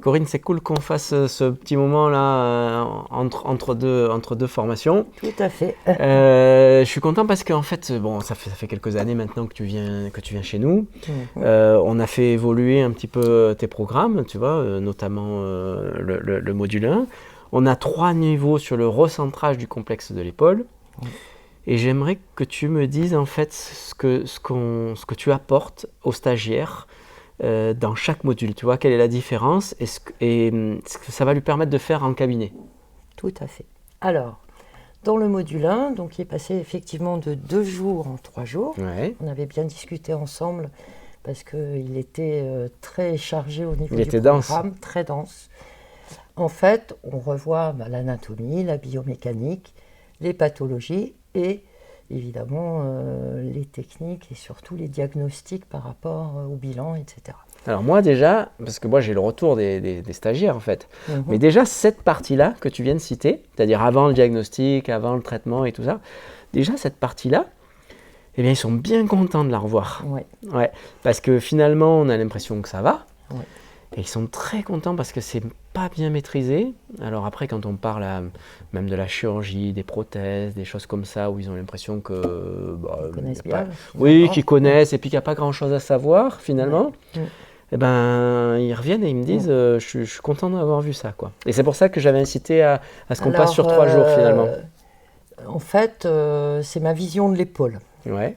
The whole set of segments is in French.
Corinne, c'est cool qu'on fasse ce petit moment-là entre deux formations. Tout à fait. Je suis content parce qu'en fait, bon, ça fait quelques années maintenant que tu viens chez nous. On a fait évoluer un petit peu tes programmes, tu vois, notamment le module 1. On a 3 niveaux sur le recentrage du complexe de l'épaule. Et j'aimerais que tu me dises en fait ce que tu apportes aux stagiaires dans chaque module. Tu vois, quelle est la différence et ce que ça va lui permettre de faire en cabinet. Tout à fait. Alors, dans le module 1, donc, il est passé effectivement de 2 jours en 3 jours. Ouais. On avait bien discuté ensemble parce qu'il était très chargé au niveau Il du était programme, dense. très dense. En fait, on revoit l'anatomie, la biomécanique, les pathologies et évidemment les techniques et surtout les diagnostics par rapport au bilan, etc. Alors moi déjà, parce que moi j'ai le retour des stagiaires en fait, mais déjà cette partie-là que tu viens de citer, c'est-à-dire avant le diagnostic, avant le traitement et tout ça, déjà cette partie-là, eh bien ils sont bien contents de la revoir. Ouais, parce que finalement on a l'impression que ça va, et ils sont très contents parce que c'est pas bien maîtrisé. Alors après quand on parle même de la chirurgie, des prothèses, des choses comme ça, où ils ont l'impression que... Ils connaissent bien. Oui, qu'ils connaissent et puis qu'il n'y a pas grand-chose à savoir finalement. Eh ben, ils reviennent et ils me disent je suis content d'avoir vu ça, quoi. Et c'est pour ça que j'avais incité à ce qu'on passe sur 3 jours finalement. En fait, c'est ma vision de l'épaule. Ouais.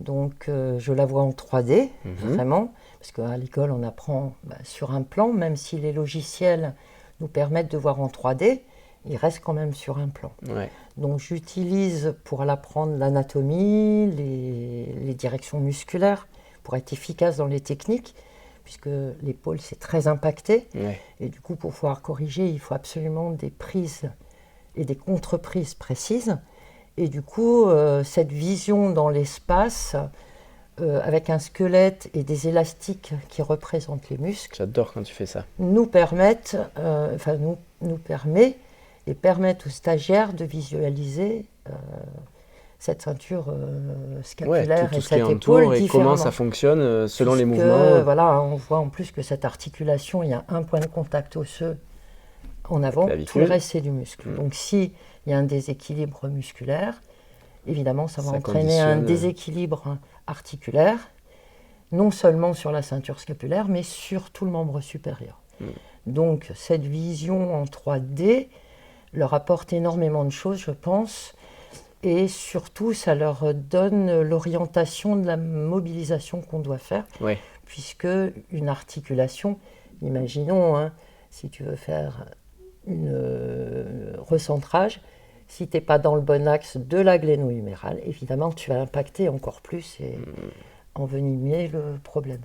Donc, je la vois en 3D, vraiment, parce qu'à l'école, on apprend sur un plan, même si les logiciels nous permettent de voir en 3D, il reste quand même sur un plan. Ouais. Donc, j'utilise pour l'apprendre l'anatomie, les directions musculaires, pour être efficace dans les techniques, puisque l'épaule, c'est très impacté. Ouais. Et du coup, pour pouvoir corriger, il faut absolument des prises et des contre-prises précises. Et du coup, cette vision dans l'espace, avec un squelette et des élastiques qui représentent les muscles, J'adore quand tu fais ça. nous permettent aux stagiaires de visualiser cette ceinture scapulaire tout et ce qui cette entoure épaule et différemment. comment ça fonctionne selon les Puisque, mouvements. voilà, on voit en plus que cette articulation, il y a un point de contact osseux en avant, Clavicule. tout le reste c'est du muscle. Donc s'il y a un déséquilibre musculaire, évidemment ça va entraîner un déséquilibre articulaire, non seulement sur la ceinture scapulaire, mais sur tout le membre supérieur. Donc cette vision en 3D leur apporte énormément de choses, je pense, et surtout ça leur donne l'orientation de la mobilisation qu'on doit faire, puisque une articulation, imaginons, si tu veux faire un recentrage, si tu n'es pas dans le bon axe de la gléno-humérale, évidemment tu vas impacter encore plus et envenimer le problème.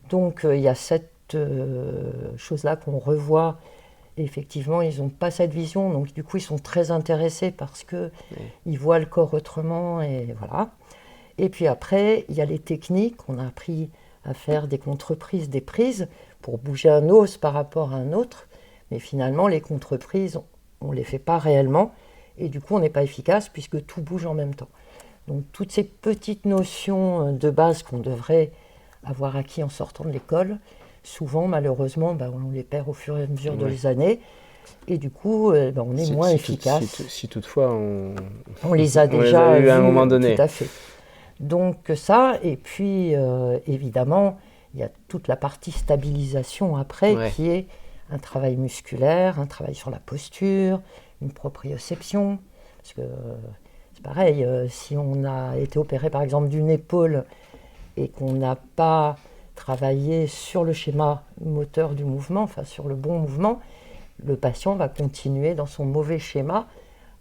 Donc il y a cette chose-là qu'on revoit. Et effectivement, ils n'ont pas cette vision, donc du coup ils sont très intéressés parce qu'ils voient le corps autrement, et voilà. Et puis après, il y a les techniques, on a appris à faire des contreprises, des prises, pour bouger un os par rapport à un autre, mais finalement les contreprises, on ne les fait pas réellement, et du coup on n'est pas efficace puisque tout bouge en même temps. Donc toutes ces petites notions de base qu'on devrait avoir acquis en sortant de l'école, souvent malheureusement on les perd au fur et à mesure des années, et du coup on est moins efficace. Si toutefois on les a déjà eu à un moment donné. Tout à fait. Donc ça, et puis évidemment il y a toute la partie stabilisation après, qui est un travail musculaire, un travail sur la posture, une proprioception, parce que c'est pareil, si on a été opéré par exemple d'une épaule et qu'on n'a pas travaillé sur le schéma moteur du mouvement, enfin sur le bon mouvement, le patient va continuer dans son mauvais schéma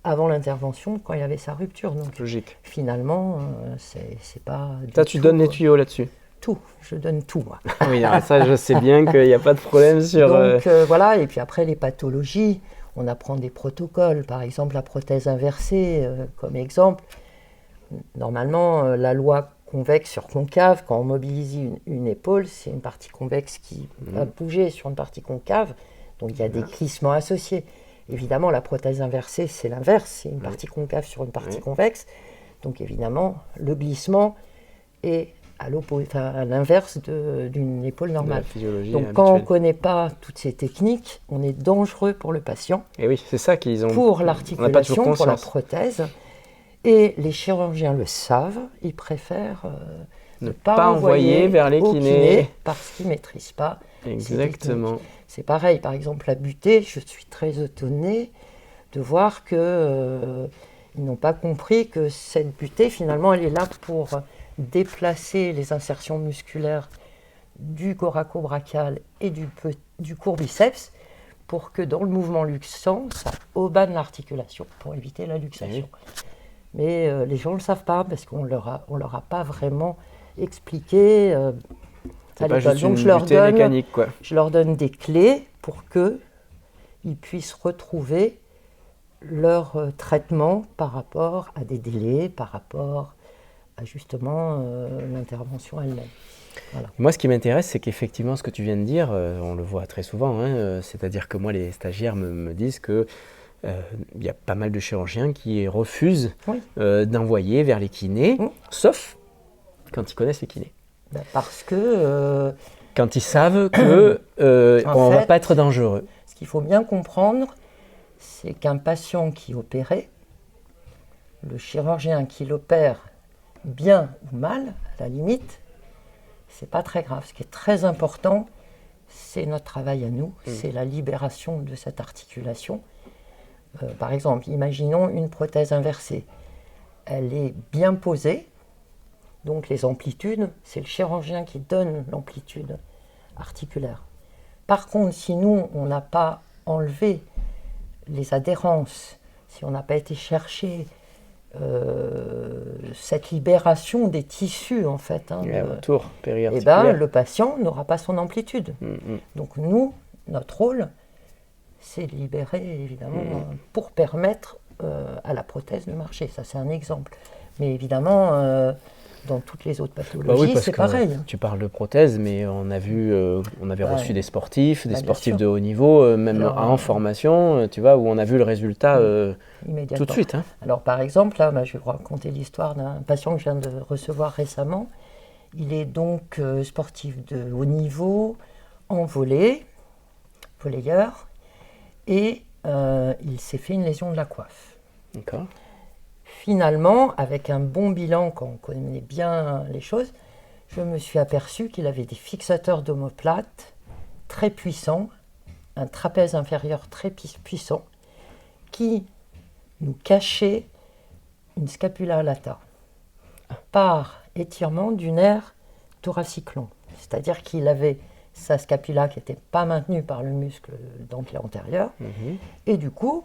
avant l'intervention quand il y avait sa rupture. Donc logique. Finalement, c'est pas... Tu donnes les tuyaux là-dessus? Tout, je donne tout moi. Oui, ça je sais bien qu'il n'y a pas de problème sur... Donc voilà, et puis après les pathologies, on apprend des protocoles, par exemple la prothèse inversée comme exemple. Normalement, la loi convexe sur concave, quand on mobilise une épaule, c'est une partie convexe qui va bouger sur une partie concave, donc il y a des glissements associés. Évidemment, la prothèse inversée, c'est l'inverse, c'est une partie concave sur une partie convexe, donc évidemment, le glissement est à l'inverse d'une épaule normale. Donc habituelle. quand on ne connaît pas toutes ces techniques, on est dangereux pour le patient. Et oui, c'est ça qu'ils ont. Pour l'articulation, pour la prothèse. Et les chirurgiens le savent, ils préfèrent ne pas envoyer vers les kinés parce qu'ils ne maîtrisent pas. Exactement. C'est pareil, par exemple, la butée, je suis très étonnée de voir qu'ils n'ont pas compris que cette butée, finalement, elle est là pour déplacer les insertions musculaires du coraco-brachial et du court biceps pour que dans le mouvement luxant, ça obane l'articulation pour éviter la luxation. Mais les gens ne le savent pas parce qu'on leur a pas vraiment expliqué c'est pas juste une butée mécanique, quoi. Je leur donne des clés pour qu'ils puissent retrouver leur traitement par rapport à des délais, par rapport à justement l'intervention elle-même. Voilà. Moi, ce qui m'intéresse, c'est qu'effectivement, ce que tu viens de dire, on le voit très souvent, c'est-à-dire que moi, les stagiaires me disent que il y a pas mal de chirurgiens qui refusent d'envoyer vers les kinés, sauf quand ils connaissent les kinés. Parce que... quand ils savent qu'on ne va pas être dangereux. Ce qu'il faut bien comprendre, c'est qu'un patient qui est opéré, le chirurgien qui l'opère bien ou mal, à la limite, c'est pas très grave. Ce qui est très important, c'est notre travail à nous, c'est la libération de cette articulation. Par exemple, imaginons une prothèse inversée. Elle est bien posée, donc les amplitudes, c'est le chirurgien qui donne l'amplitude articulaire. Par contre, si nous, on n'a pas enlevé les adhérences, si on n'a pas été chercher cette libération des tissus, en fait, autour périarticulaire, le patient n'aura pas son amplitude. Donc nous, notre rôle, c'est de libérer, évidemment, pour permettre à la prothèse de marcher. Ça, c'est un exemple. Mais évidemment, dans toutes les autres pathologies, c'est pareil. Tu parles de prothèse, mais on a vu, on avait reçu des sportifs de haut niveau, même en formation, tu vois, où on a vu le résultat tout de suite. Alors, par exemple, là, je vais vous raconter l'histoire d'un patient que je viens de recevoir récemment. Il est donc sportif de haut niveau, en volleyeur, et il s'est fait une lésion de la coiffe. D'accord. Finalement, avec un bon bilan, quand on connaît bien les choses, je me suis aperçu qu'il avait des fixateurs d'omoplate très puissants, un trapèze inférieur très puissant, qui nous cachait une scapula lata par étirement du nerf thoracique long. C'est-à-dire qu'il avait sa scapula qui n'était pas maintenue par le muscle dentelé antérieur, et du coup,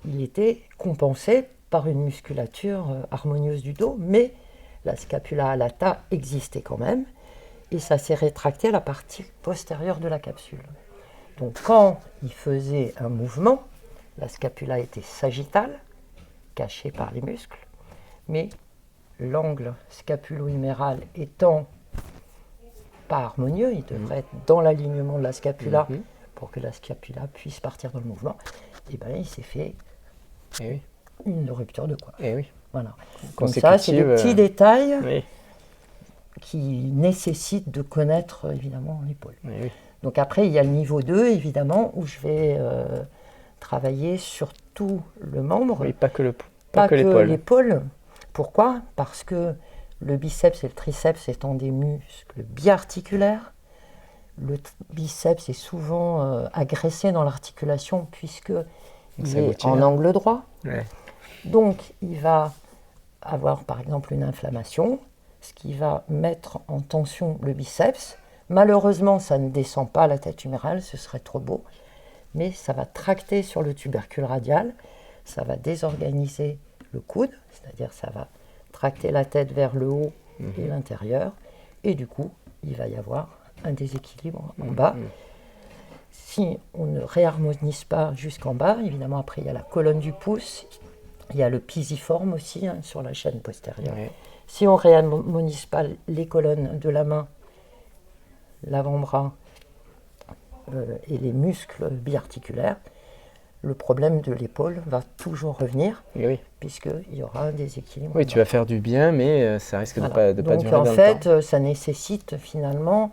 il était compensé par une musculature harmonieuse du dos, mais la scapula lata existait quand même, et ça s'est rétracté à la partie postérieure de la capsule. Donc quand il faisait un mouvement, la scapula était sagittale, cachée par les muscles, mais l'angle scapulo-huméral étant pas harmonieux, il devrait être dans l'alignement de la scapula pour que la scapula puisse partir dans le mouvement, et bien il s'est fait une rupture de coiffe. Voilà. Comme ça, c'est des petits détails qui nécessitent de connaître évidemment l'épaule. Donc après, il y a le niveau 2, évidemment, où je vais travailler sur tout le membre. Oui, pas que l'épaule. Pourquoi ? Parce que le biceps et le triceps étant des muscles biarticulaires, le biceps est souvent agressé dans l'articulation puisque il est en angle droit. Donc, il va avoir par exemple une inflammation, ce qui va mettre en tension le biceps. Malheureusement, ça ne descend pas à la tête humérale, ce serait trop beau, mais ça va tracter sur le tubercule radial, ça va désorganiser le coude, c'est-à-dire ça va tracter la tête vers le haut et l'intérieur, et du coup, il va y avoir un déséquilibre en bas. Si on ne réharmonise pas jusqu'en bas, évidemment, après, il y a la colonne du pouce, il y a le pisiforme aussi sur la chaîne postérieure. Si on ne réharmonise pas les colonnes de la main, l'avant-bras et les muscles biarticulaires, le problème de l'épaule va toujours revenir, oui. puisqu'il y aura un déséquilibre. Oui, tu vas faire du bien, mais ça risque de pas durer dans le temps. Donc en fait, ça nécessite finalement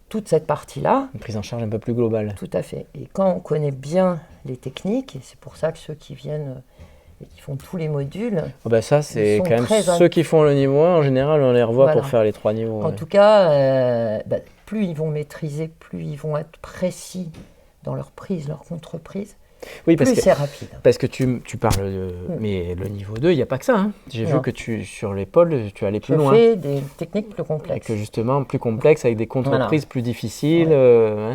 toute cette partie-là. Une prise en charge un peu plus globale. Tout à fait. Et quand on connaît bien les techniques, et c'est pour ça que ceux qui viennent et qui font tous les modules... ça, c'est quand même ceux qui font le niveau 1, en général, on les revoit pour faire les 3 niveaux. En tout cas, plus ils vont maîtriser, plus ils vont être précis dans leur prise, leur contre-prise. Oui, parce plus c'est rapide. Parce que tu parles mais le niveau 2, il n'y a pas que ça. Hein. J'ai vu que sur l'épaule, tu allais plus loin. Je fais des techniques plus complexes. Et que justement, plus complexes, avec des contre-prises plus difficiles.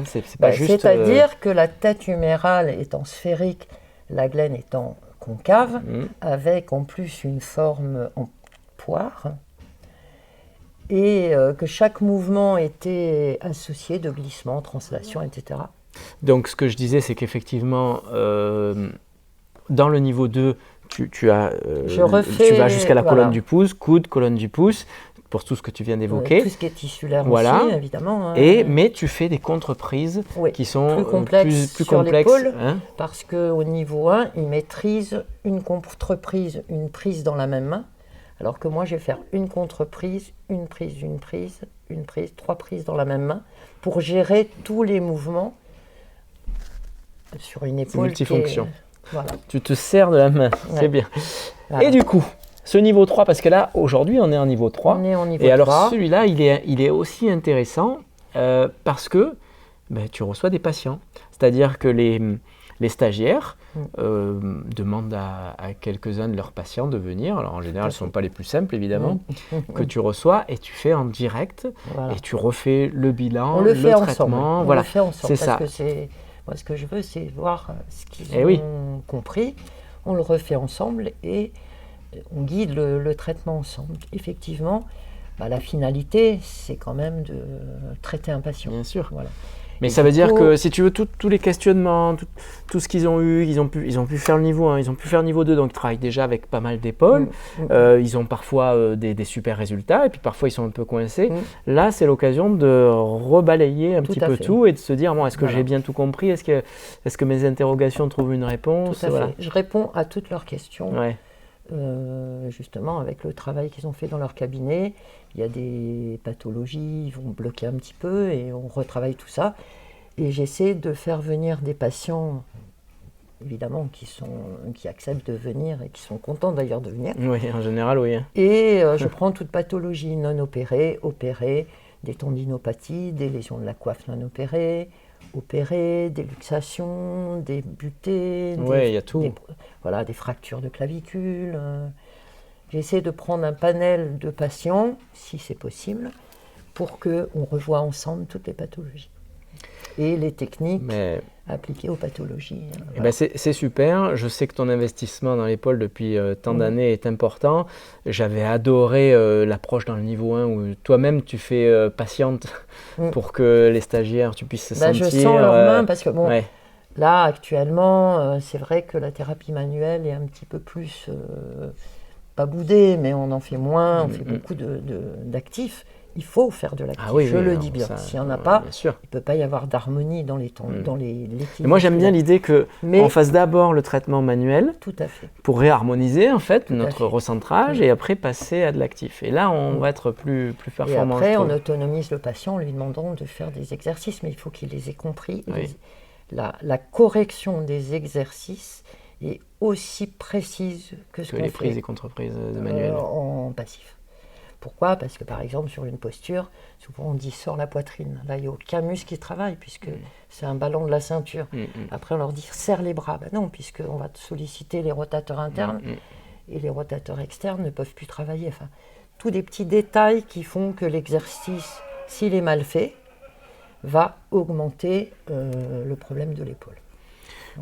C'est pas juste... C'est-à-dire que la tête humérale étant sphérique, la glène étant concave, avec en plus une forme en poire, et que chaque mouvement était associé de glissement, translation, etc. Donc ce que je disais, c'est qu'effectivement, dans le niveau 2, tu vas jusqu'à la colonne du pouce, coude, colonne du pouce, pour tout ce que tu viens d'évoquer. Tout ce qui est tissulaire aussi, évidemment. Mais tu fais des contre-prises qui sont plus complexes. Parce qu'au niveau 1, ils maîtrisent une contre-prise, une prise dans la même main. Alors que moi, je vais faire une contre-prise, une prise, une prise, une prise, 3 prises dans la même main pour gérer tous les mouvements sur une épaule. Multifonction. Tu te sers de la main, c'est bien. Voilà. Et du coup, ce niveau 3, parce que là, aujourd'hui, on est en niveau 3. On est en niveau 3. Et alors, celui-là, il est aussi intéressant parce que tu reçois des patients. C'est-à-dire que les stagiaires demandent à quelques-uns de leurs patients de venir. Alors, en général, ce ne sont pas les plus simples, évidemment, que tu reçois et tu fais en direct. Et tu refais le bilan, le traitement. On le fait ensemble. C'est ça. Parce que moi, ce que je veux, c'est voir ce qu'ils ont compris. On le refait ensemble et on guide le traitement ensemble. Effectivement, la finalité, c'est quand même de traiter un patient. Bien sûr. Voilà. Mais ça veut dire que si tu veux, tous les questionnements, tout ce qu'ils ont eu, ils ont pu faire le niveau 1, ils ont pu faire le niveau 2, donc ils travaillent déjà avec pas mal d'épaules. Ils ont parfois des super résultats et puis parfois ils sont un peu coincés. Là, c'est l'occasion de rebalayer un petit peu tout et de se dire, est-ce que j'ai bien tout compris? Est-ce que mes interrogations trouvent une réponse? Tout à fait. Je réponds à toutes leurs questions. Justement, avec le travail qu'ils ont fait dans leur cabinet, il y a des pathologies, ils vont bloquer un petit peu et on retravaille tout ça. Et j'essaie de faire venir des patients, évidemment, qui acceptent de venir et qui sont contents d'ailleurs de venir. Oui, en général, oui. Et je prends toute pathologie non opérée, opérée, des tendinopathies, des lésions de la coiffe non opérées, opérées, des luxations, des butées, il y a tout. Des fractures de clavicule. J'essaie de prendre un panel de patients, si c'est possible, pour qu'on revoie ensemble toutes les pathologies et les techniques appliquées aux pathologies. C'est super. Je sais que ton investissement dans l'épaule depuis tant d'années est important. J'avais adoré l'approche dans le niveau 1 où toi-même tu fais patiente pour que les stagiaires, tu puisses se sentir... Je sens leurs mains parce que là, actuellement, c'est vrai que la thérapie manuelle est un petit peu plus... pas boudée, mais on en fait moins, on fait beaucoup d'actifs. Il faut faire de l'actif, je le dis bien. S'il n'y en a pas, il ne peut pas y avoir d'harmonie dans l'équilibre. Moi, j'aime bien l'idée qu'on fasse d'abord le traitement manuel pour réharmoniser en fait notre recentrage et après passer à de l'actif. Et là, on va être plus performant. Et après, on autonomise le patient en lui demandant de faire des exercices, mais il faut qu'il les ait compris. La correction des exercices est aussi précise que ce qu'on fait les prises et contre-prises de manuel en passif. Pourquoi? Parce que par exemple sur une posture, souvent on dit sors la poitrine. Là il n'y a aucun muscle qui travaille puisque c'est un ballon de la ceinture. Après on leur dit serre les bras. Non, puisqu'on va solliciter les rotateurs internes et les rotateurs externes ne peuvent plus travailler. Enfin, tous des petits détails qui font que l'exercice, s'il est mal fait, va augmenter le problème de l'épaule.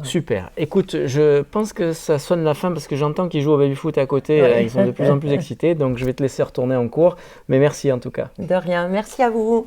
Super. Écoute, je pense que ça sonne la fin parce que j'entends qu'ils jouent au baby-foot à côté. Ils sont de plus en plus excités, donc je vais te laisser retourner en cours. Mais merci en tout cas. De rien. Merci à vous.